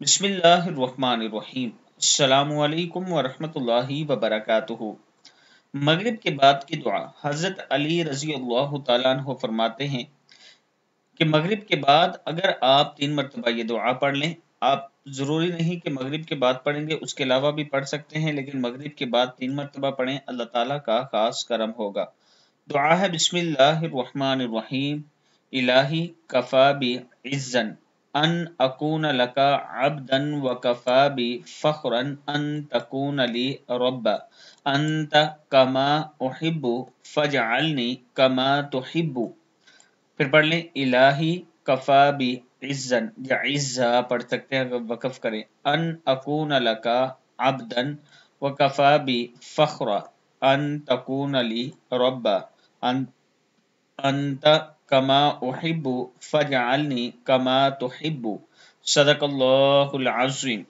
बिस्मिल्लाहिर्रहमानिर्रहीम। अस्सलामु अलैकुम वरहमतुल्लाहि वबरकातुहू। मगरिब के बाद की दुआ। हज़रत अली रज़ी अल्लाह तआला अन्हु फरमाते हैं कि मगरिब के बाद अगर आप 3 मरतबा ये दुआ पढ़ लें, आप ज़रूरी नहीं कि मगरिब के बाद पढ़ेंगे, उसके अलावा भी पढ़ सकते हैं, लेकिन मगरिब के बाद 3 मरतबा पढ़ें, अल्लाह ताला का खास करम होगा। दुआ है बिस्मिल्लाहिर्रहमानिर्रहीम। इलाही कफ़ा बि इज़्ज़न अन अकून लका अब्दन व कफ़ा बि फ़ख्रन अन तकून ली रब्बा अंत कमा उहिब्बु फ़जअलनी कमा तुहिब्बु। फिर पढ़ लें इलाही कफ़ा बि इज़्ज़न या इज़्ज़ा पढ़ सकते हैं अगर वक़फ़ करें। अन अकून लका अब्दन व कफ़ा बि फ़ख्रा अन तकून ली रब्बा अंत कमा उहिब्बु फ़जअलनी कमा तुहिब्बु। सदक़ल्लाहुल अज़ीम।